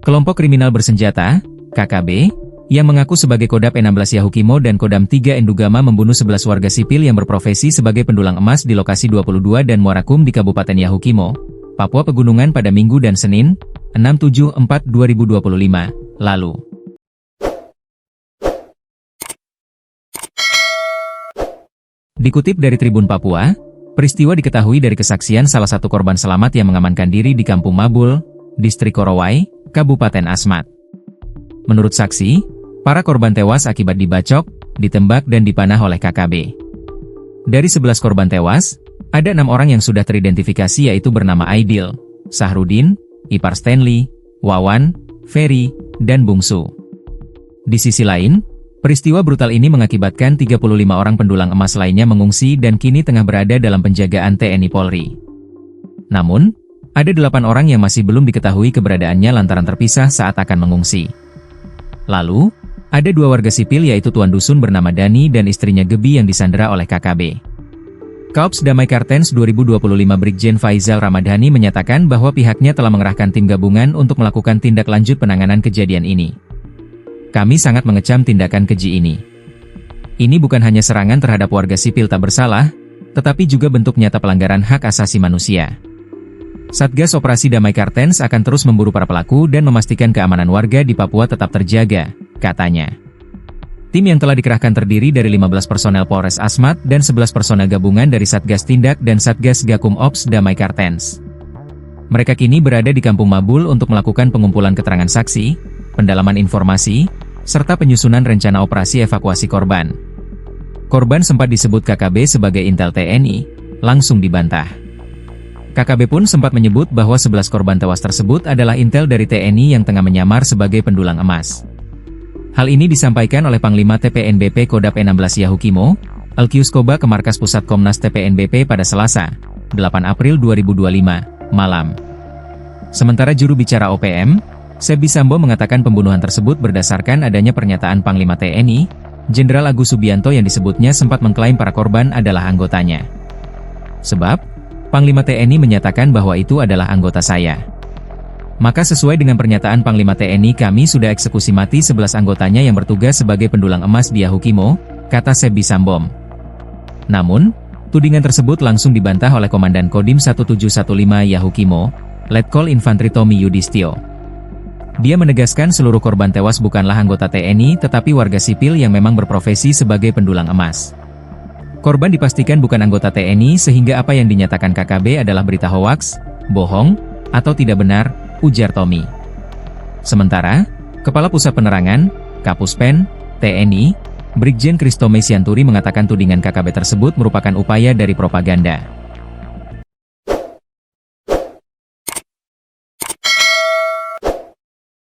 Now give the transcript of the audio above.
Kelompok kriminal bersenjata, KKB, yang mengaku sebagai Kodam 16 Yahukimo dan Kodam 3 Endugama membunuh 11 warga sipil yang berprofesi sebagai pendulang emas di lokasi 22 dan Muarakum di Kabupaten Yahukimo, Papua Pegunungan pada Minggu dan Senin, 6/7/2025, lalu. Dikutip dari Tribun Papua, peristiwa diketahui dari kesaksian salah satu korban selamat yang mengamankan diri di Kampung Mabul, Distrik Korowai, Kabupaten Asmat. Menurut saksi, para korban tewas akibat dibacok, ditembak dan dipanah oleh KKB. Dari 11 korban tewas, ada 6 orang yang sudah teridentifikasi yaitu bernama Aidil, Sahrudin, Ipar Stanley, Wawan, Ferry, dan Bungsu. Di sisi lain, peristiwa brutal ini mengakibatkan 35 orang pendulang emas lainnya mengungsi dan kini tengah berada dalam penjagaan TNI Polri. Namun, ada 8 orang yang masih belum diketahui keberadaannya lantaran terpisah saat akan mengungsi. Lalu, ada 2 warga sipil yaitu Tuan Dusun bernama Dani dan istrinya Gebi yang disandera oleh KKB. Korps Damai Kartens 2025 Brigjen Faizal Ramadhani menyatakan bahwa pihaknya telah mengerahkan tim gabungan untuk melakukan tindak lanjut penanganan kejadian ini. Kami sangat mengecam tindakan keji ini. Ini bukan hanya serangan terhadap warga sipil tak bersalah, tetapi juga bentuk nyata pelanggaran hak asasi manusia. Satgas Operasi Damai Kartens akan terus memburu para pelaku dan memastikan keamanan warga di Papua tetap terjaga, katanya. Tim yang telah dikerahkan terdiri dari 15 personel Polres Asmat dan 11 personel gabungan dari Satgas Tindak dan Satgas Gakum Ops Damai Kartens. Mereka kini berada di Kampung Mabul untuk melakukan pengumpulan keterangan saksi, pendalaman informasi, serta penyusunan rencana operasi evakuasi korban. Korban sempat disebut KKB sebagai intel TNI, langsung dibantah. KKB pun sempat menyebut bahwa 11 korban tewas tersebut adalah intel dari TNI yang tengah menyamar sebagai pendulang emas. Hal ini disampaikan oleh Panglima TPNBP Kodam 16 Yahukimo, Elkius Koba ke Markas Pusat Komnas TPNBP pada Selasa, 8 April 2025, malam. Sementara juru bicara OPM, Sebi Sambo mengatakan pembunuhan tersebut berdasarkan adanya pernyataan Panglima TNI, Jenderal Agus Subianto yang disebutnya sempat mengklaim para korban adalah anggotanya. Sebab, Panglima TNI menyatakan bahwa itu adalah anggota saya. Maka sesuai dengan pernyataan Panglima TNI kami sudah eksekusi mati 11 anggotanya yang bertugas sebagai pendulang emas di Yahukimo, kata Sebi Sambom. Namun, tudingan tersebut langsung dibantah oleh Komandan Kodim 1715 Yahukimo, Letkol Infantri Tommy Yudhistio. Dia menegaskan seluruh korban tewas bukanlah anggota TNI tetapi warga sipil yang memang berprofesi sebagai pendulang emas. Korban dipastikan bukan anggota TNI sehingga apa yang dinyatakan KKB adalah berita hoaks, bohong, atau tidak benar, ujar Tommy. Sementara, Kepala Pusat Penerangan, Kapuspen, TNI, Brigjen Kristome Sianturi mengatakan tudingan KKB tersebut merupakan upaya dari propaganda.